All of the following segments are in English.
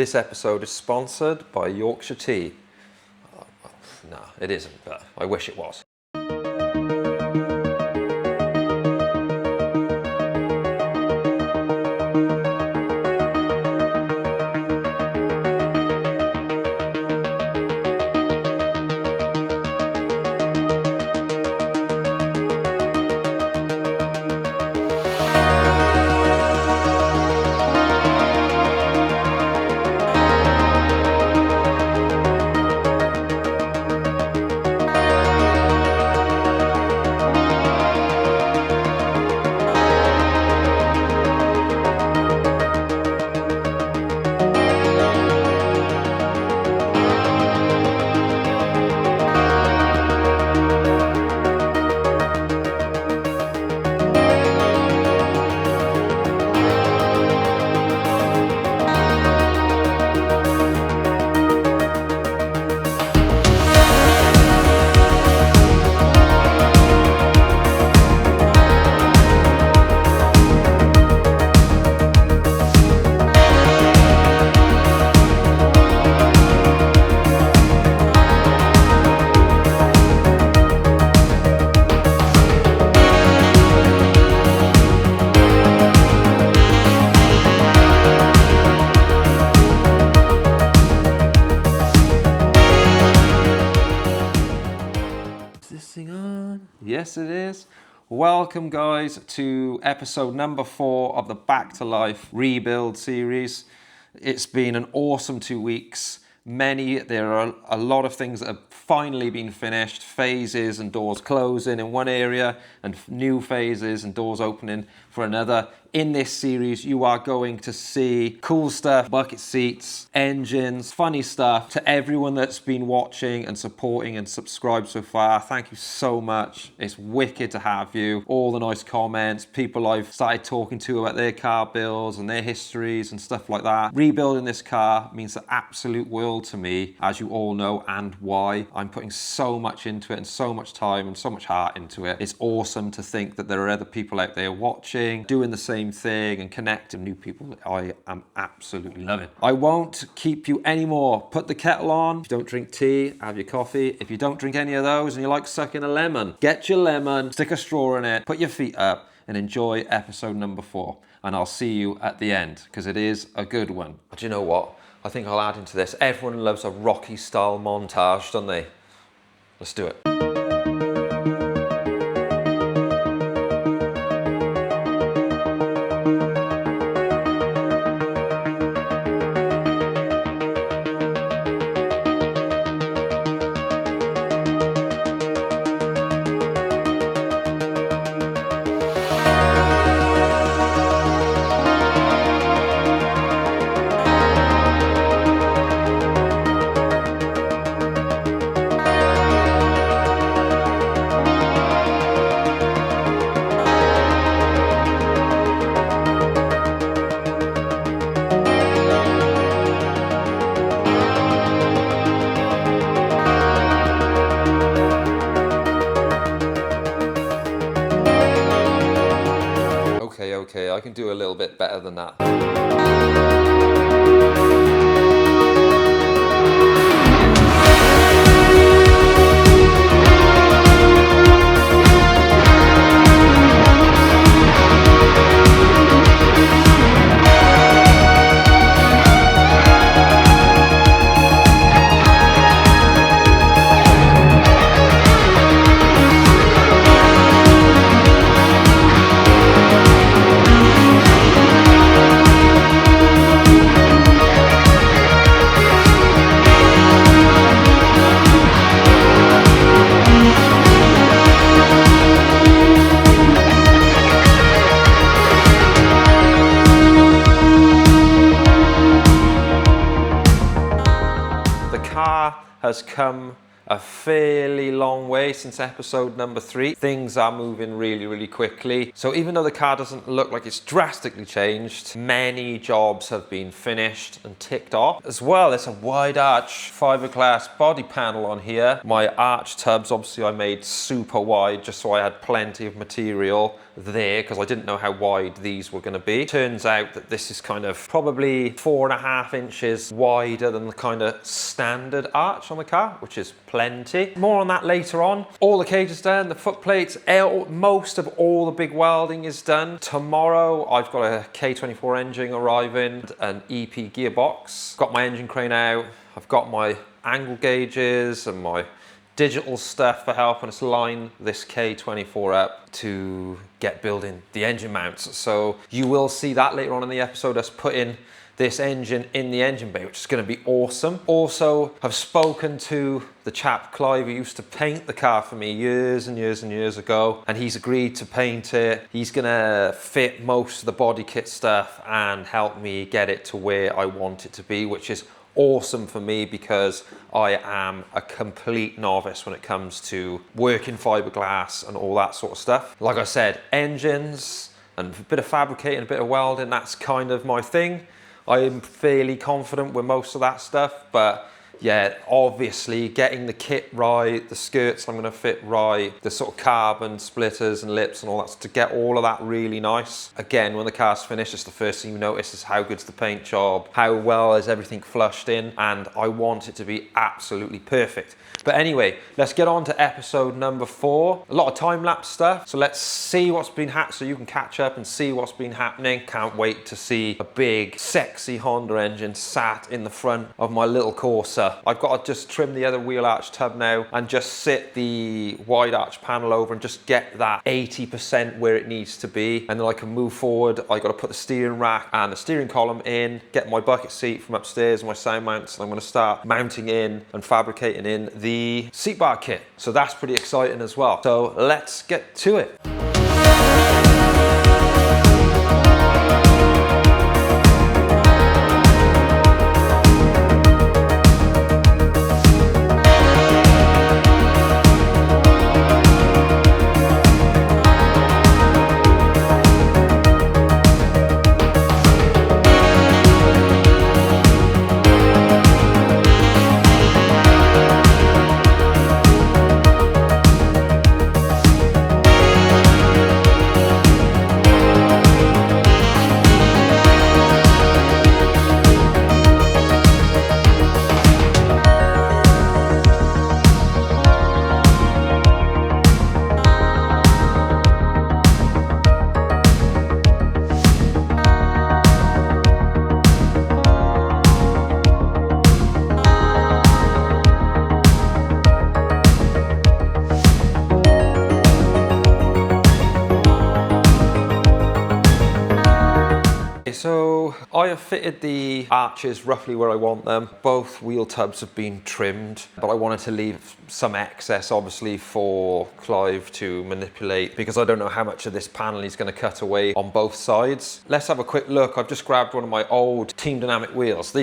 This episode is sponsored by Yorkshire Tea. Oh, well, no, it isn't, but I wish it was. Yes, it is. Welcome, guys, to episode number 4 of the Back to Life rebuild series. It's been an awesome 2 weeks. There are a lot of things that have finally been finished, phases and doors closing in one area and new phases and doors opening for another. In this series, you are going to see cool stuff, bucket seats, engines, funny stuff. To everyone that's been watching and supporting and subscribed so far, thank you so much. It's wicked to have you. All the nice comments, people I've started talking to about their car builds and their histories and stuff like that. Rebuilding this car means the absolute world to me, as you all know, and why. I'm putting so much into it and so much time and so much heart into it. It's awesome to think that there are other people out there watching, doing the same thing and connecting new people that I am absolutely loving. I won't keep you anymore. Put the kettle on. If you don't drink tea, have your coffee. If you don't drink any of those and you like sucking a lemon, get your lemon, stick a straw in it, put your feet up and enjoy episode number 4. And I'll see you at the end because it is a good one. But you know what? I think I'll add into this. Everyone loves a Rocky style montage, don't they? Let's do it. Okay, I can do a little bit better than that. Has come a fairly long way since episode number 3. Things are moving really quickly. So even though the car doesn't look like it's drastically changed, many jobs have been finished and ticked off. As well, there's a wide arch fiberglass body panel on here. My arch tubs, obviously I made super wide just so I had plenty of material. there because I didn't know how wide these were going to be. Turns out that this is kind of probably 4.5 inches wider than the kind of standard arch on the car, which is plenty. More on that later on. All the cage is done, the foot plates, most of all the big welding is done. Tomorrow I've got a K24 engine arriving, an EP gearbox. Got my engine crane out, I've got my angle gauges and my digital stuff for helping us line this K24 up to get building the engine mounts. So you will see that later on in the episode, us putting this engine in the engine bay, which is going to be awesome. Also, I've spoken to the chap Clive who used to paint the car for me years and years and years ago, and he's agreed to paint it. He's gonna fit most of the body kit stuff and help me get it to where I want it to be, which is awesome for me because I am a complete novice when it comes to working fiberglass and all that sort of stuff. Like I said, engines and a bit of fabricating, a bit of welding, that's kind of my thing. I am fairly confident with most of that stuff, but yeah, obviously getting the kit right, the skirts I'm gonna fit right, the sort of carbon splitters and lips and all that, to get all of that really nice. Again, when the car's finished, it's the first thing you notice is how good's the paint job, how well is everything flushed in, and I want it to be absolutely perfect. But anyway, let's get on to episode number 4. A lot of time-lapse stuff, so let's see what's been happening, so you can catch up and see what's been happening. Can't wait to see a big, sexy Honda engine sat in the front of my little Corsa. I've got to just trim the other wheel arch tub now and just sit the wide arch panel over and just get that 80% where it needs to be. And then I can move forward. I got to put the steering rack and the steering column in, get my bucket seat from upstairs and my sound mounts. And I'm going to start mounting in and fabricating in the seat bar kit. So that's pretty exciting as well. So let's get to it. So I have fitted the arches roughly where I want them. Both wheel tubs have been trimmed, but I wanted to leave some excess obviously for Clive to manipulate because I don't know how much of this panel he's going to cut away on both sides. Let's have a quick look. I've just grabbed one of my old Team Dynamic wheels.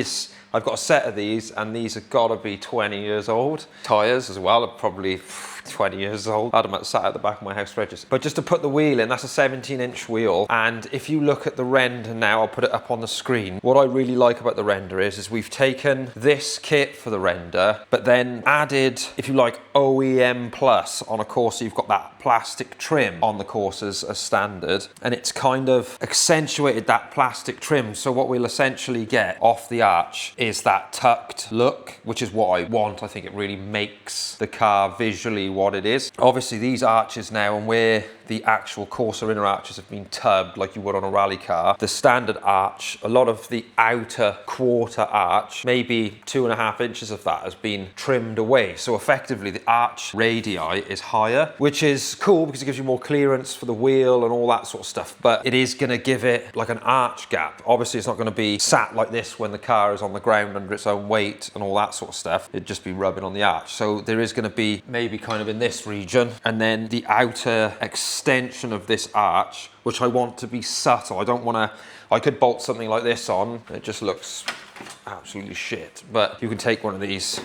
I've got a set of these and these have got to be 20 years old. Tyres as well are probably 20 years old. I had them sat at the back of my house register. But just to put the wheel in, that's a 17-inch wheel. And if you look at the render now, I'll put it up on the screen. What I really like about the render is we've taken this kit for the render, but then added, if you like, OEM Plus on a Corsa. You've got that plastic trim on the Corsas as standard, and it's kind of accentuated that plastic trim. So what we'll essentially get off the arch is that tucked look, which is what I want. I think it really makes the car visually what it is. Obviously these arches now, and where the actual Corsa inner arches have been tubbed like you would on a rally car, the standard arch, a lot of the outer quarter arch, maybe 2.5 inches of that has been trimmed away. So effectively the arch radii is higher, which is cool because it gives you more clearance for the wheel and all that sort of stuff, but it is going to give it like an arch gap. Obviously it's not going to be sat like this when the car is on the ground under its own weight and all that sort of stuff. It'd just be rubbing on the arch. So there is going to be maybe kind of in this region, and then the outer extension of this arch, which I want to be subtle. I don't want to, I could bolt something like this on, it just looks absolutely shit, but you can take one of these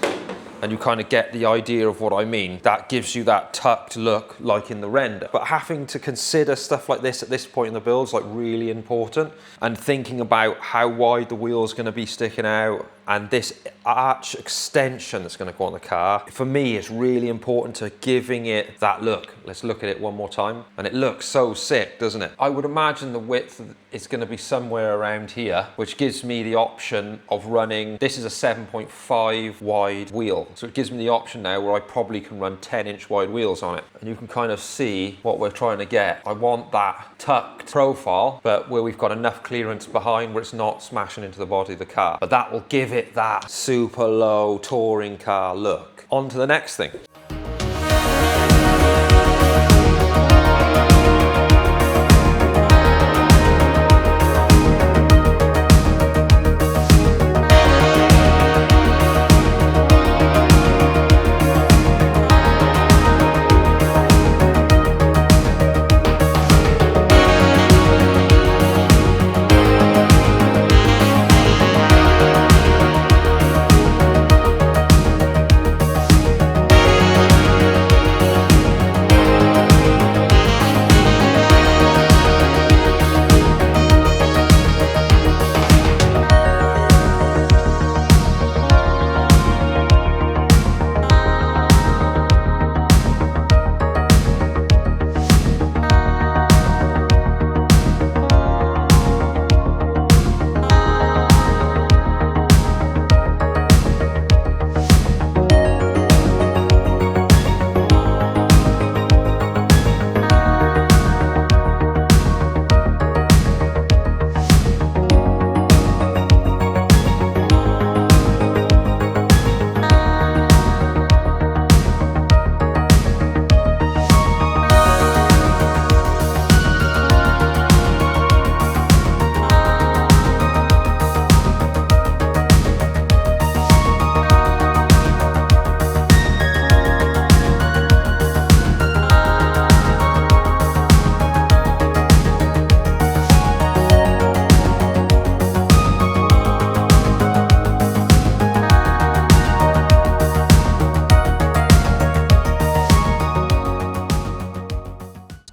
and you kind of get the idea of what I mean. That gives you that tucked look like in the render. But having to consider stuff like this at this point in the build is like really important, and thinking about how wide the wheel's going to be sticking out, And this arch extension that's going to go on the car, for me, it's really important to giving it that look. Let's look at it one more time. And it looks so sick, doesn't it? I would imagine the width is going to be somewhere around here, which gives me the option of running, this is a 7.5 wide wheel. So it gives me the option now where I probably can run 10-inch wide wheels on it. And you can kind of see what we're trying to get. I want that tucked profile, but where we've got enough clearance behind where it's not smashing into the body of the car. But that will give it that super low touring car look. On to the next thing.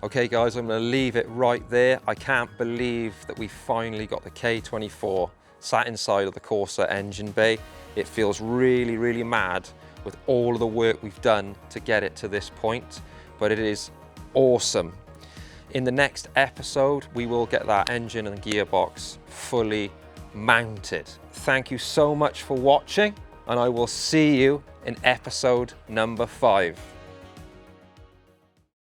Okay guys, I'm going to leave it right there. I can't believe that we finally got the K24 sat inside of the Corsa engine bay. It feels really, really mad with all of the work we've done to get it to this point, but it is awesome. In the next episode, we will get that engine and gearbox fully mounted. Thank you so much for watching, and I will see you in episode number 5.